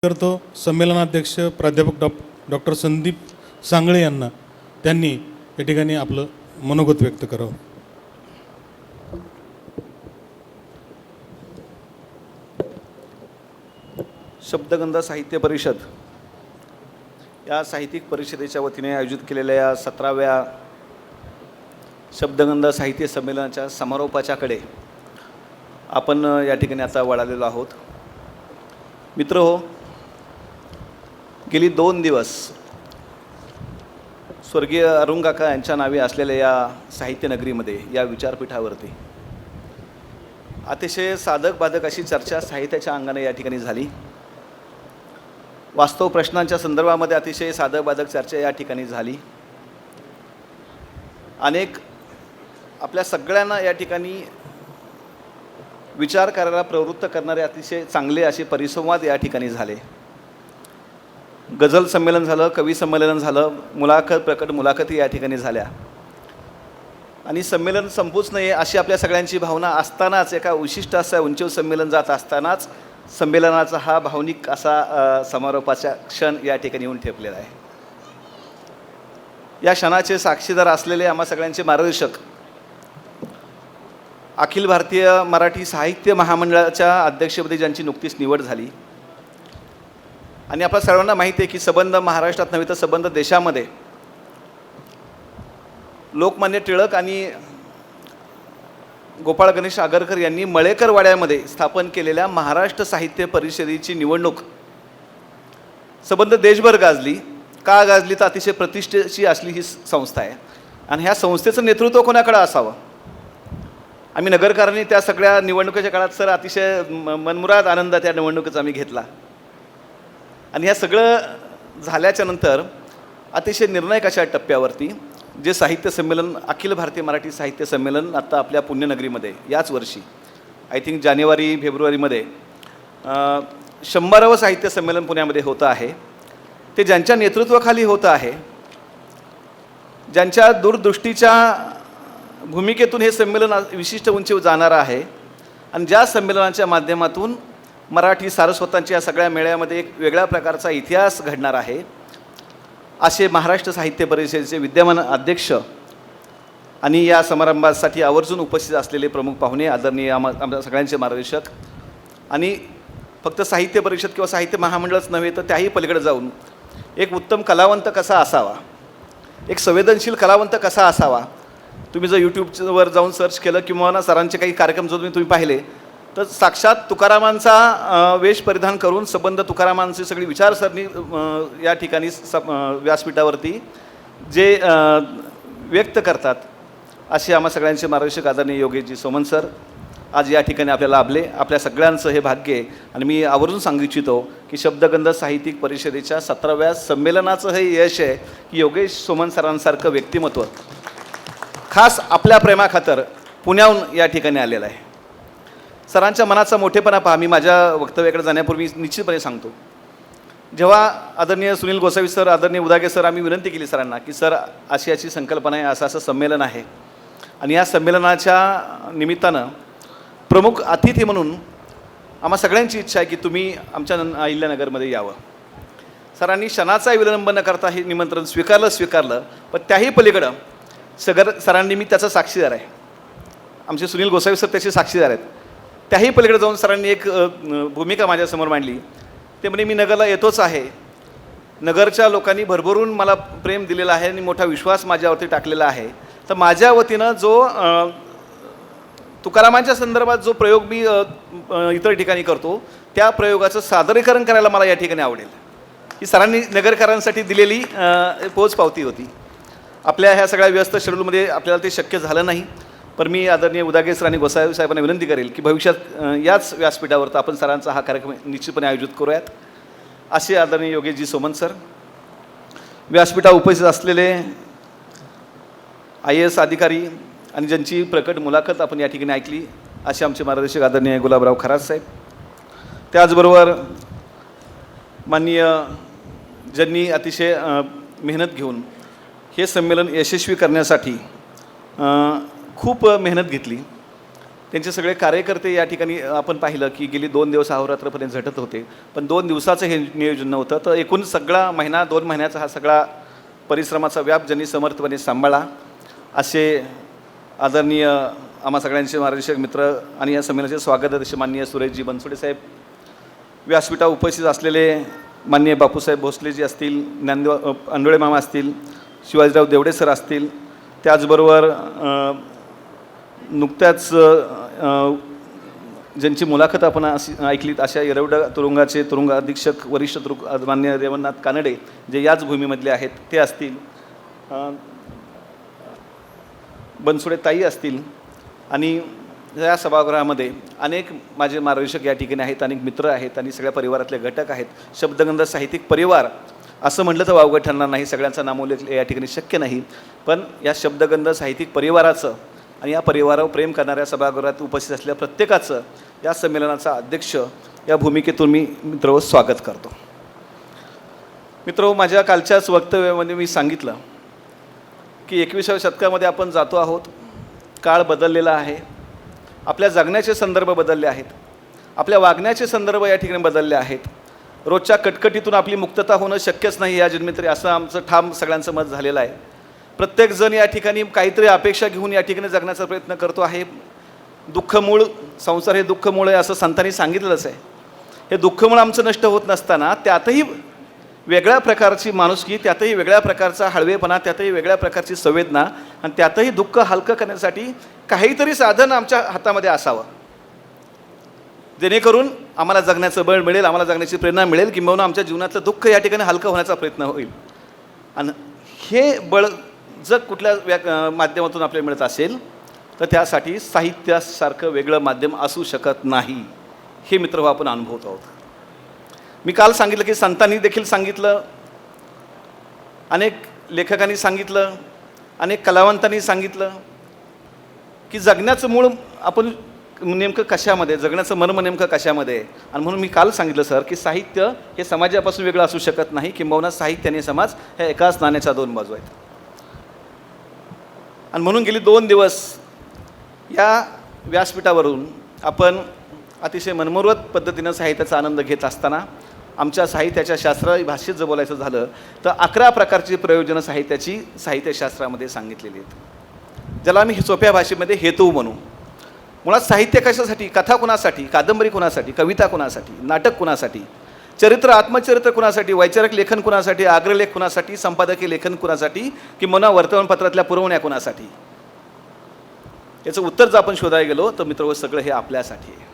करतो संमेलनाध्यक्ष प्राध्यापक डॉक्टर संदीप सांगळे यांना त्यांनी या ठिकाणी आपलं मनोगत व्यक्त करावं. शब्दगंध साहित्य परिषद या साहित्यिक परिषदेच्या वतीने आयोजित केलेल्या या 17व्या शब्दगंध साहित्य संमेलनाच्या समारोपाच्याकडे आपण या ठिकाणी आता वळालेलो आहोत. मित्रहो, गेली 2 दिवस स्वर्गीय अरुण काका यांच्या नावे असलेल्या या साहित्य नगरीमध्ये या विचारपीठावरती अतिशय साधक बाधक अशी चर्चा साहित्याच्या अंगाने या ठिकाणी झाली. वास्तव प्रश्नांच्या संदर्भामध्ये अतिशय साधक बाधक चर्चा या ठिकाणी झाली. अनेक आपल्या सगळ्यांना या ठिकाणी विचार करायला प्रवृत्त करणारे अतिशय चांगले असे परिसंवाद या ठिकाणी झाले. गझल संमेलन झालं, कवी संमेलन झालं, मुलाखती या ठिकाणी झाल्या. आणि संमेलन संपूच नये अशी आपल्या सगळ्यांची भावना असतानाच एका विशिष्ट असा उंचीवर संमेलन जात असतानाच संमेलनाचा हा भावनिक असा समारोपाचा क्षण या ठिकाणी येऊन ठेपलेला आहे. या क्षणाचे साक्षीदार असलेले आम्हा सगळ्यांचे मार्गदर्शक अखिल भारतीय मराठी साहित्य महामंडळाच्या अध्यक्षपदी ज्यांची नुकतीच निवड झाली. आणि आपल्या सर्वांना माहिती आहे की संबंध महाराष्ट्रात नव्हे तर संबंध देशामध्ये लोकमान्य टिळक आणि गोपाळ गणेश आगरकर यांनी मळेकर वाड्यामध्ये स्थापन केलेल्या महाराष्ट्र साहित्य परिषदेची निवडणूक संबंध देशभर गाजली. का गाजली तर अतिशय प्रतिष्ठेची असली ही संस्था आहे. आणि ह्या संस्थेचं नेतृत्व कोणाकडे असावं. आम्ही नगरकरांनी त्या सगळ्या निवडणुकीच्या काळात सर अतिशय मनमुराद आनंद त्या निवडणुकीचा आम्ही घेतला. आणि ह्या सगळं झाल्याच्या नंतर अतिशय निर्णायक अशा टप्प्यावरती जे साहित्य संमेलन अखिल भारतीय मराठी साहित्य संमेलन आत्ता आपल्या पुण्यनगरीमध्ये याच वर्षी आय थिंक जानेवारी फेब्रुवारीमध्ये 100वं साहित्य संमेलन पुण्यामध्ये होतं आहे. ते ज्यांच्या नेतृत्वाखाली होतं आहे, ज्यांच्या दूरदृष्टीच्या भूमिकेतून हे संमेलन विशिष्ट उंचीवर जाणार आहे. आणि ज्या संमेलनाच्या माध्यमातून मराठी सारस्वतांच्या या सगळ्या मेळ्यामध्ये एक वेगळ्या प्रकारचा इतिहास घडणार आहे असे महाराष्ट्र साहित्य परिषदेचे विद्यमान अध्यक्ष आणि या समारंभासाठी आवर्जून उपस्थित असलेले प्रमुख पाहुणे आदरणीय आमच्या सगळ्यांचे मार्गदर्शक आणि फक्त साहित्य परिषद किंवा साहित्य महामंडळच नव्हे तर त्याही पलीकडे जाऊन एक उत्तम कलावंत कसा असावा, एक संवेदनशील कलावंत कसा असावा. तुम्ही जर यूट्यूबवर जाऊन सर्च केलं किंवा ना सरांचे काही कार्यक्रम जो तुम्ही पाहिले तर साक्षात तुकारामांचा वेश परिधान करून संबंध तुकारामांची सगळी विचारसरणी या ठिकाणी व्यासपीठावरती जे व्यक्त करतात असे आम्हा सगळ्यांचे मार्गदर्शक आदरणीय योगेशजी सोमन सर आज या ठिकाणी आपल्याला लाभले. आपल्या सगळ्यांचं हे भाग्य आहे. आणि मी आवर्जून सांगू इच्छितो की शब्दगंध साहित्यिक परिषदेच्या 17व्या संमेलनाचं हे यश आहे की योगेश सोमन सरांसारखं व्यक्तिमत्व खास आपल्या प्रेमाखातर पुण्याहून या ठिकाणी आलेलं आहे. सरांच्या मनाचा मोठेपणा पहा. मी माझ्या वक्तव्याकडे जाण्यापूर्वी निश्चितपणे सांगतो, जेव्हा आदरणीय सुनील गोसावी सर, आदरणीय उदागे सर आम्ही विनंती केली सरांना की सर अशी अशी संकल्पना आहे, असं संमेलन आहे आणि या संमेलनाच्या निमित्तानं प्रमुख अतिथी म्हणून आम्हा सगळ्यांची इच्छा आहे की तुम्ही आमच्या अहिल्यानगरमध्ये यावं. सरांनी क्षणाचाही विलंब न करता हे निमंत्रण स्वीकारलं. पण त्याही पलीकडं सरांनी मी त्याचा साक्षीदार आहे, आमचे सुनील गोसावी सर त्याचे साक्षीदार आहेत. त्याही पलीकडे जाऊन सरांनी एक भूमिका माझ्यासमोर मांडली. ते म्हणजे मी नगरला येतोच आहे, नगरच्या लोकांनी भरभरून मला प्रेम दिलेलं आहे आणि मोठा विश्वास माझ्यावरती टाकलेला आहे. तर माझ्या वतीनं जो तुकारामांच्या संदर्भात जो प्रयोग मी इतर ठिकाणी करतो त्या प्रयोगाचं सादरीकरण करायला मला या ठिकाणी आवडेल. ही सरांनी नगरकरांसाठी दिलेली पोचपावती होती. आपल्या ह्या सगळ्या व्यस्त शेड्यूलमध्ये आपल्याला ते शक्य झालं नाही. पण मी आदरणीय उदागे सर आणि गोसावी साहेबांना विनंती करेल की भविष्यात याच व्यासपीठावर आपण सरांचा हा कार्यक्रम निश्चितपणे आयोजित करूयात. असे आदरणीय योगेशजी सोमन सर, व्यासपीठावर उपस्थित असलेले IAS अधिकारी आणि ज्यांची प्रकट मुलाखत आपण या ठिकाणी ऐकली असे आमचे मार्गदर्शक आदरणीय गुलाबराव खरात साहेब, त्याचबरोबर माननीय ज्यांनी अतिशय मेहनत घेऊन हे संमेलन यशस्वी करण्यासाठी खूप मेहनत घेतली त्यांचे सगळे कार्यकर्ते या ठिकाणी आपण पाहिलं की गेली 2 दिवस अहोरात्रपर्यंत झटत होते, पण 2 दिवसाचं हे नियोजन नव्हतं. तर एकूण सगळा महिना 2 महिन्याचा हा सगळा परिश्रमाचा व्याप ज्यांनी समर्थपणे सांभाळा असे आदरणीय आम्हा सगळ्यांचे मार्गदर्शक मित्र आणि या संमेलनाचे स्वागताध्यक्ष माननीय सुरेशजी बनसोडे साहेब, व्यासपीठावर उपस्थित असलेले माननीय बापूसाहेब भोसलेजी असतील, ज्ञानदेव अंडोळे मामा असतील, शिवाजीराव देवडे सर असतील, त्याचबरोबर नुकत्याच ज्यांची मुलाखत आपण ऐकलीत अशा येरवडा तुरुंगाचे तुरुंग अधीक्षक वरिष्ठ माननीय रेवणनाथ कानडे जे याच भूमीमधले आहेत ते असतील, बनसोडे ताई असतील आणि या सभागृहामध्ये अनेक माझे मार्गदर्शक या ठिकाणी आहेत, अनेक मित्र आहेत आणि सगळ्या परिवारातले घटक आहेत. शब्दगंध साहित्यिक परिवार असं म्हटलं तर वावगं ठरणार नाही, सगळ्यांचा नामोल्लेख या ठिकाणी शक्य नाही, पण या शब्दगंध साहित्यिक परिवाराचं आणि या परिवारावर प्रेम करणाऱ्या सभागृहात उपस्थित असलेल्या प्रत्येकाचं या संमेलनाचा अध्यक्ष या भूमिकेतून मी मित्र स्वागत करतो. मित्र, माझ्या कालच्याच वक्तव्यामध्ये मी सांगितलं की 21व्या शतकामध्ये आपण जातो आहोत. काळ बदललेला आहे, आपल्या जगण्याचे संदर्भ बदलले आहेत, आपल्या वागण्याचे संदर्भ या ठिकाणी बदलले आहेत. रोजच्या कटकटीतून आपली मुक्तता होणं शक्यच नाही या जन्मी तरी, असं आमचं ठाम सगळ्यांचं मत झालेलं आहे. प्रत्येकजण या ठिकाणी काहीतरी अपेक्षा घेऊन या ठिकाणी जगण्याचा प्रयत्न करतो आहे. दुःखमूळ संसार हे दुःखमूळ आहे असं संतांनी सांगितलेलंच आहे. हे दुःखमूळ आमचं नष्ट होत नसताना त्यातही वेगळ्या प्रकारची माणुसकी, त्यातही वेगळ्या प्रकारचा हळवेपणा, त्यातही वेगळ्या प्रकारची संवेदना आणि त्यातही दुःख हलकं करण्यासाठी काहीतरी साधन आमच्या हातामध्ये असावं, जेणेकरून आम्हाला जगण्याचं बळ मिळेल, आम्हाला जगण्याची प्रेरणा मिळेल, किंबहुना आमच्या जीवनातलं दुःख या ठिकाणी हलकं होण्याचा प्रयत्न होईल. आणि हे बळ जर कुठल्या माध्यमातून आपल्याला मिळत असेल तर त्यासाठी साहित्यासारखं वेगळं माध्यम असू शकत नाही. हे मित्र आपण अनुभवत आहोत. मी काल सांगितलं की संतांनी देखील सांगितलं, अनेक लेखकांनी सांगितलं, अनेक कलावंतांनी सांगितलं की जगण्याचं मूळ आपण नेमकं कशामध्ये, जगण्याचं मर्म नेमकं कशामध्ये आहे. आणि म्हणून मी काल सांगितलं सर की साहित्य हे समाजापासून वेगळं असू शकत नाही, किंबहुना साहित्य आणि समाज ह्या एकाच नाण्याच्या 2 बाजू आहेत. आणि म्हणून गेली 2 दिवस या व्यासपीठावरून आपण अतिशय मनमोहक पद्धतीनं साहित्याचा आनंद घेत असताना आमच्या साहित्याच्या शास्त्राची भाषेत जर बोलायचं झालं तर 11 प्रकारची प्रयोजनं साहित्याची साहित्यशास्त्रामध्ये सांगितलेली आहेत, ज्याला आम्ही सोप्या भाषेमध्ये हेतू म्हणू. मुळात साहित्य कशासाठी, कथा कुणासाठी, कादंबरी कुणासाठी, कविता कुणासाठी, नाटक कुणासाठी, चरित्र आत्मचरित्र कुणासाठी, वैचारिक लेखन कुणासाठी, अग्रलेख कुणासाठी, संपादकीय लेखन कुणासाठी, किंवा वर्तमानपत्रातल्या पुरवण्या कुणासाठी. याचं उत्तर जर आपण शोधायला गेलो तर मित्र सगळं हे आपल्यासाठी आहे.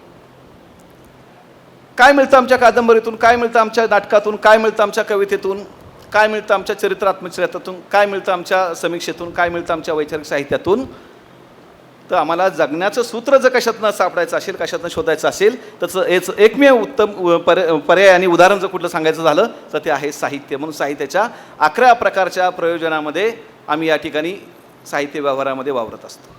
काय मिळतं आमच्या कादंबरीतून, काय मिळतं आमच्या नाटकातून, काय मिळतं आमच्या कवितेतून, काय मिळतं आमच्या चरित्र आत्मचरित्रातून, काय मिळतं आमच्या समीक्षेतून, काय मिळतं आमच्या वैचारिक साहित्यातून. तर आम्हाला जगण्याचं सूत्र जर कशातनं सापडायचं असेल, कशातनं शोधायचं असेल, त्याचं एकमेव उत्तम पर्याय आणि उदाहरण जर कुठलं सांगायचं झालं तर ते आहे साहित्य. म्हणून साहित्याच्या 11 प्रकारच्या प्रयोजनामध्ये आम्ही या ठिकाणी साहित्य व्यवहारामध्ये वावरत असतो.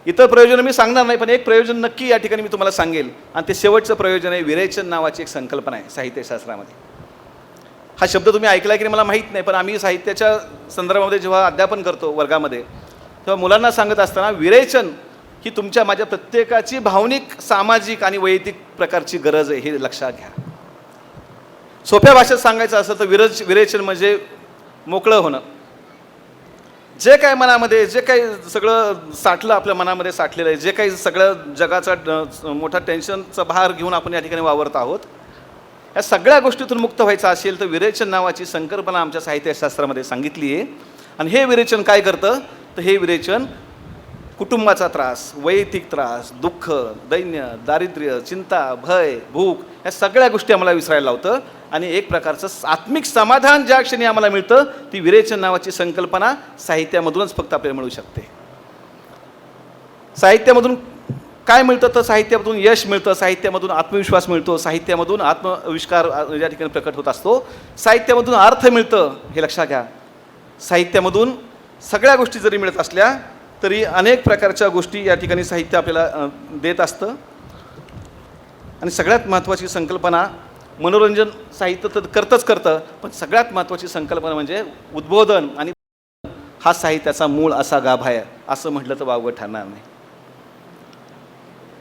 इतर प्रयोजन मी सांगणार नाही, पण एक प्रयोजन नक्की या ठिकाणी मी तुम्हाला सांगेल, आणि ते शेवटचं प्रयोजन आहे विरेचन नावाची एक संकल्पना आहे साहित्यशास्त्रामध्ये. हा शब्द तुम्ही ऐकला की मला माहीत नाही, पण आम्ही साहित्याच्या संदर्भामध्ये जेव्हा अध्यापन करतो वर्गामध्ये तेव्हा मुलांना सांगत असताना विरेचन ही तुमच्या माझ्या प्रत्येकाची भावनिक, सामाजिक आणि वैयक्तिक प्रकारची गरज आहे, हे लक्षात घ्या. सोप्या भाषेत सांगायचं असेल तर विरेचन म्हणजे मोकळं होणं. जे काय मनामध्ये, जे काही सगळं साठलं आपल्या मनामध्ये साठलेलं आहे, जे काही सगळं जगाचा मोठा टेन्शनचा भार घेऊन आपण या ठिकाणी वावरत आहोत, या सगळ्या गोष्टीतून मुक्त व्हायचं असेल तर विरेचन नावाची संकल्पना आमच्या साहित्यशास्त्रामध्ये सांगितली आहे. आणि हे विरेचन काय करतं तर हे विरेचन कुटुंबाचा त्रास, वैयक्तिक त्रास, दुःख, दैन्य, दारिद्र्य, चिंता, भय, भूक या सगळ्या गोष्टी आम्हाला विसरायला लावतं आणि एक प्रकारचं आत्मिक समाधान ज्या क्षणी आम्हाला मिळतं ती विरेचन नावाची संकल्पना साहित्यामधूनच फक्त आपल्याला मिळू शकते. साहित्यामधून काय मिळतं तर साहित्यामधून यश मिळतं, साहित्यामधून आत्मविश्वास मिळतो, साहित्यामधून आत्मविष्कार या ठिकाणी प्रकट होत असतो, साहित्यामधून अर्थ मिळतं. हे लक्षात घ्या. साहित्यामधून सगळ्या गोष्टी जरी मिळत असल्या तरी अनेक प्रकारच्या गोष्टी या ठिकाणी साहित्य आपल्याला देत असतं. आणि सगळ्यात महत्त्वाची संकल्पना, मनोरंजन साहित्य तर करतं, पण सगळ्यात महत्त्वाची संकल्पना म्हणजे उद्बोधन, आणि हा साहित्याचा मूळ असा गाभा आहे असं म्हटलं तर वावगं ठरणार नाही.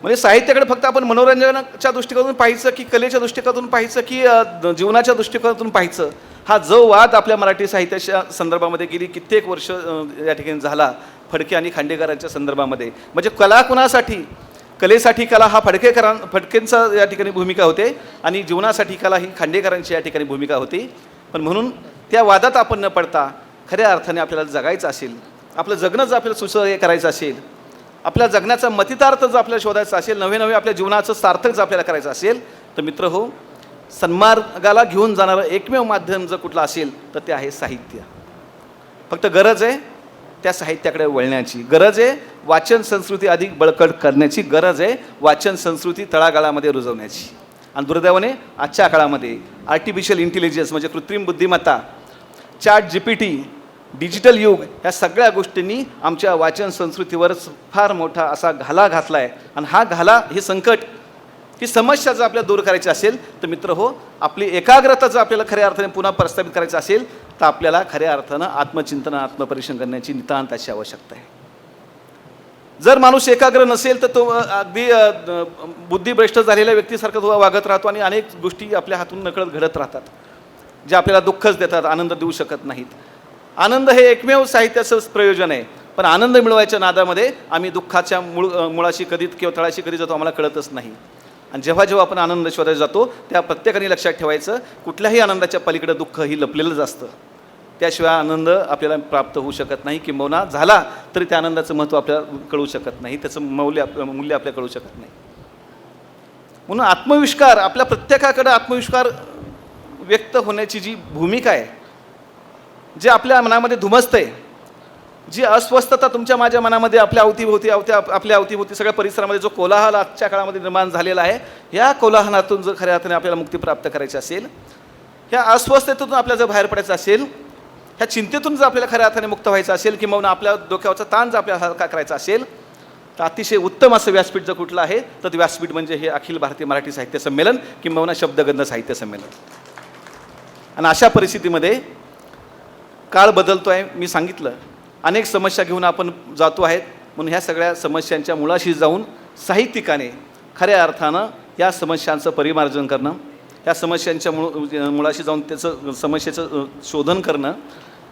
म्हणजे साहित्याकडे फक्त आपण मनोरंजनाच्या दृष्टिकोनातून पाहायचं की कलेच्या दृष्टिकोनातून पाहायचं की जीवनाच्या दृष्टिकोनातून पाहायचं, हा जो वाद आपल्या मराठी साहित्याच्या संदर्भामध्ये गेली कित्येक वर्ष या ठिकाणी झाला फडके आणि खांडेकरांच्या संदर्भामध्ये. म्हणजे कला कुणासाठी, कलेसाठी कला हा फडकेंचा या ठिकाणी भूमिका होते आणि जीवनासाठी कला ही खांडेकरांची या ठिकाणी भूमिका होती. पण म्हणून त्या वादात आपण न पडता खऱ्या अर्थाने आपल्याला जगायचं असेल, आपलं जगणं जर आपल्याला सुसह्य करायचं असेल, आपल्या जगण्याचा मतितार्थ जर आपल्याला शोधायचा असेल, नवे नवे आपल्या जीवनाचं सार्थक जर आपल्याला करायचं असेल, तर मित्र हो, सन्मार्गाला घेऊन जाणारं एकमेव माध्यम जर कुठलं असेल तर ते आहे साहित्य. फक्त गरज आहे त्या साहित्याकडे वळण्याची, गरज आहे वाचन संस्कृती अधिक बळकट करण्याची, गरज आहे वाचन संस्कृती तळागाळामध्ये रुजवण्याची. आणि दुर्दैवाने आजच्या काळामध्ये आर्टिफिशियल इंटेलिजन्स म्हणजे कृत्रिम बुद्धिमत्ता, ChatGPT, डिजिटल युग, ह्या सगळ्या गोष्टींनी आमच्या वाचन संस्कृतीवर फार मोठा असा घाला घातला आहे. आणि हा घाला, हे संकट, ही समस्या जर आपल्याला दूर करायची असेल तर मित्र हो, आपली एकाग्रता जर आपल्याला खऱ्या अर्थाने पुन्हा प्रस्थापित करायचं असेल तर आपल्याला खऱ्या अर्थानं आत्मचिंतन, आत्मपरीक्षण करण्याची नितांत अशी आवश्यकता आहे. जर माणूस एकाग्र नसेल तर तो अगदी बुद्धिभ्रष्ट झालेल्या व्यक्तीसारखा तो वागत राहतो आणि अनेक गोष्टी आपल्या हातून नकळत घडत राहतात जे आपल्याला दुःखच देतात, आनंद देऊ शकत नाहीत. आनंद हे एकमेव साहित्याचं प्रयोजन आहे, पण आनंद मिळवायच्या नादामध्ये आम्ही दुःखाच्या मुळाशी कधी किंवा तळाशी कधी जातो आम्हाला कळतच नाही. आणि जेव्हा जेव्हा आपण आनंद शोधायला जातो त्या प्रत्येकाने लक्षात ठेवायचं, कुठल्याही आनंदाच्या पलीकडे दुःख ही लपलेलंच असतं. त्याशिवाय आनंद आपल्याला प्राप्त होऊ शकत नाही, किंबहुना झाला तरी त्या आनंदाचं महत्त्व आपल्याला कळू शकत नाही, त्याचं मूल्य आपल्याला कळू शकत नाही. म्हणून आत्मविष्कार, आपल्या प्रत्येकाकडे आत्मविष्कार व्यक्त होण्याची जी भूमिका आहे, जे आपल्या मनामध्ये धुमसतंय, जी अस्वस्थता तुमच्या माझ्या मनामध्ये आपल्या अवतीभोवती सगळ्या परिसरामध्ये जो कोलाहल आजच्या काळामध्ये निर्माण झालेला आहे, या कोलाहलातून जर खऱ्या अर्थाने आपल्याला मुक्ती प्राप्त करायची असेल, ह्या अस्वस्थतेतून आपल्याला जर बाहेर पडायचं असेल, ह्या चिंतेतून जर आपल्याला खऱ्या अर्थाने मुक्त व्हायचं असेल, किंवा आपल्या डोक्यावरचा ताण जर आपल्याला हलका करायचा असेल, तर अतिशय उत्तम असं व्यासपीठ जर कुठलं आहे तर ते व्यासपीठ म्हणजे हे अखिल भारतीय मराठी साहित्य संमेलन किंवा शब्दगंध साहित्य संमेलन. आणि अशा परिस्थितीमध्ये काळ बदलतो आहे, मी सांगितलं, अनेक समस्या घेऊन आपण जातो आहेत. म्हणून ह्या सगळ्या समस्यांच्या मुळाशी जाऊन साहित्यिकाने खऱ्या अर्थानं या समस्यांचं परिमार्जन करणं, या समस्यांच्या मुळाशी जाऊन त्याचं समस्येचं शोधन करणं,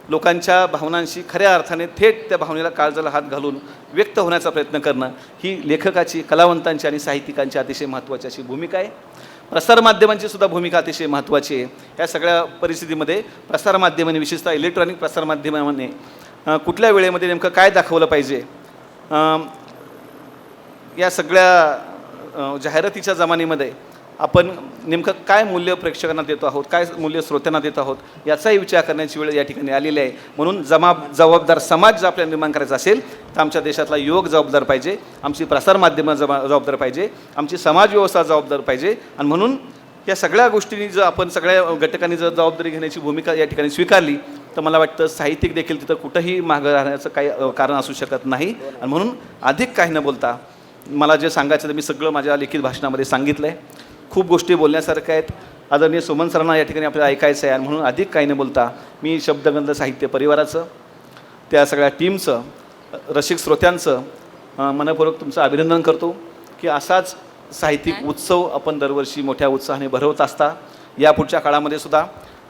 लोकांच्या भावनांशी खऱ्या अर्थाने थेट त्या भावनेला काळजाला हात घालून व्यक्त होण्याचा प्रयत्न करणं, ही लेखकाची, कलावंतांची आणि साहित्यिकांची अतिशय महत्त्वाची अशी भूमिका आहे. प्रसारमाध्यमांची सुद्धा भूमिका अतिशय महत्त्वाची आहे. या सगळ्या परिस्थितीमध्ये प्रसारमाध्यमांनी, विशेषतः इलेक्ट्रॉनिक प्रसारमाध्यमांनी कुठल्या वेळेमध्ये नेमकं काय दाखवलं पाहिजे, या सगळ्या जाहिरातीच्या जमान्यामध्ये आपण नेमकं काय मूल्य प्रेक्षकांना देतो आहोत, काय मूल्य श्रोत्यांना देत आहोत, याचाही विचार करण्याची वेळ या ठिकाणी आलेली आहे. म्हणून जबाबदार समाज जर आपल्याला निर्माण करायचा असेल तर आमच्या देशातला युवक जबाबदार पाहिजे, आमची प्रसारमाध्यमं जबाबदार पाहिजे, आमची समाजव्यवस्था जबाबदार पाहिजे. आणि म्हणून या सगळ्या गोष्टींनी जर आपण सगळ्या घटकांनी जर जबाबदारी घेण्याची भूमिका या ठिकाणी स्वीकारली तर मला वाटतं साहित्यिक देखील तिथं कुठंही मागं राहण्याचं काही कारण असू शकत नाही. आणि म्हणून अधिक काही न बोलता मला जे सांगायचं तर मी सगळं माझ्या लिखित भाषणामध्ये सांगितलं आहे. खूप गोष्टी बोलण्यासारख्या आहेत. आदरणीय सुमन सरांना या ठिकाणी आपल्याला ऐकायचं आहे. आणि म्हणून अधिक काही न बोलता मी शब्दगंध साहित्य परिवाराचं, त्या सगळ्या टीमचं, रसिक श्रोत्यांचं मनपूर्वक तुमचं अभिनंदन करतो की असाच साहित्यिक उत्सव आपण दरवर्षी मोठ्या उत्साहाने भरवत असता. यापुढच्या काळामध्ये सुद्धा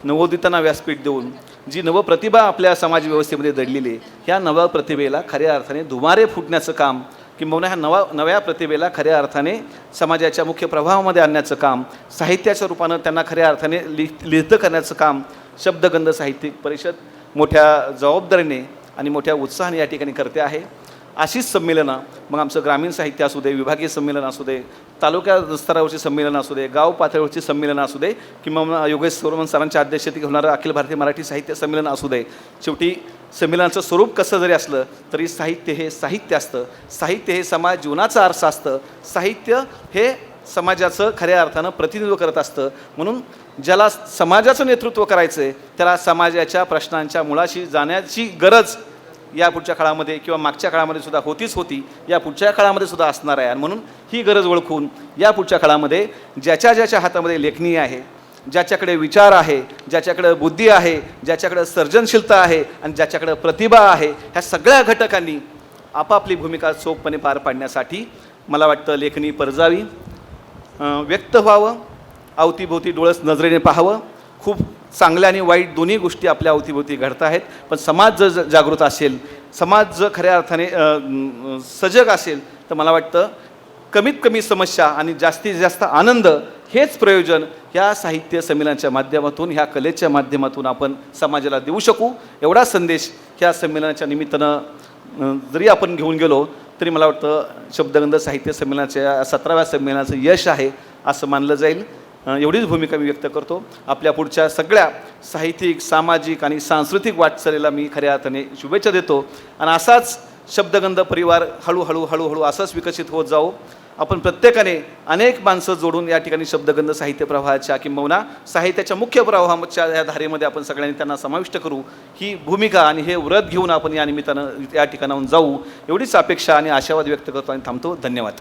नवोदितांना व्यासपीठ देऊन जी नवप्रतिभा आपल्या समाजव्यवस्थेमध्ये दडलेली आहे, ह्या नव्या प्रतिभेला खऱ्या अर्थाने धुमारे फुटण्याचं काम, किंबहुना ह्या नव्या प्रतिभेला खऱ्या अर्थाने समाजाच्या मुख्य प्रवाहामध्ये आणण्याचं काम, साहित्याच्या रूपानं त्यांना खऱ्या अर्थाने लिहितं करण्याचं काम शब्दगंध साहित्यिक परिषद मोठ्या जबाबदारीने आणि मोठ्या उत्साहाने या ठिकाणी करते आहे. अशीच संमेलनं, मग आमचं ग्रामीण साहित्य असू दे, विभागीय संमेलन असू दे, तालुक्या स्तरावरची संमेलनं असू दे, गाव पातळीवरची संमेलनं असू दे, किंवा योगेश सोरमन सरांच्या अध्यक्षतेखाली होणारं अखिल भारतीय मराठी साहित्य संमेलन असू दे, शेवटी संमेलनाचं स्वरूप कसं जरी असलं तरी साहित्य हे साहित्य असतं. साहित्य हे समाज जीवनाचा आरसा असतं. साहित्य हे समाजाचं खऱ्या अर्थानं प्रतिनिधित्व करत असतं. म्हणून ज्याला समाजाचं नेतृत्व करायचं आहे त्याला समाजाच्या प्रश्नांच्या मुळाशी जाण्याची गरज या पुढच्या काळामध्ये किंवा मागच्या काळामध्ये सुद्धा होती, या पुढच्या काळामध्ये सुद्धा असणार आहे. आणि म्हणून ही गरज ओळखून या पुढच्या काळामध्ये ज्याच्या हातामध्ये लेखणी आहे, ज्याच्याकडे विचार आहे, ज्याच्याकडे बुद्धी आहे, ज्याच्याकडे सर्जनशीलता आहे आणि ज्याच्याकडे प्रतिभा आहे, ह्या सगळ्या घटकांनी आपापली भूमिका चोखपणे पार पाडण्यासाठी मला वाटतं लेखणी परजावी, व्यक्त व्हावं, अवतीभोवती डोळस नजरेने पाहावं. खूप चांगल्या आणि वाईट दोन्ही गोष्टी आपल्या अवतीभोवती घडत आहेत, पण समाज जर जागृत असेल, समाज जर खऱ्या अर्थाने सजग असेल, तर मला वाटतं कमीत कमी समस्या आणि जास्तीत जास्त आनंद हेच प्रयोजन ह्या साहित्य संमेलनाच्या माध्यमातून, ह्या कलेच्या माध्यमातून आपण समाजाला देऊ शकू. एवढा संदेश ह्या संमेलनाच्या निमित्तानं जरी आपण घेऊन गेलो तरी मला वाटतं शब्दगंध साहित्य संमेलनाच्या 17व्या संमेलनाचं यश आहे असं मानलं जाईल. एवढीच भूमिका मी व्यक्त करतो. आपल्या पुढच्या सगळ्या साहित्यिक, सामाजिक आणि सांस्कृतिक वाटचालीला मी खऱ्या अर्थाने शुभेच्छा देतो आणि असाच शब्दगंध परिवार हळूहळू असाच विकसित होत जाऊ. आपण प्रत्येकाने अनेक माणसं जोडून या ठिकाणी शब्दगंध साहित्य प्रवाहाच्या किंबहुना साहित्याच्या मुख्य प्रवाहाच्या या धारेमध्ये आपण सगळ्यांनी त्यांना समाविष्ट करू, ही भूमिका आणि हे व्रत घेऊन आपण या निमित्तानं या ठिकाणाहून जाऊ, एवढीच अपेक्षा आणि आशावाद व्यक्त करतो आणि थांबतो. धन्यवाद.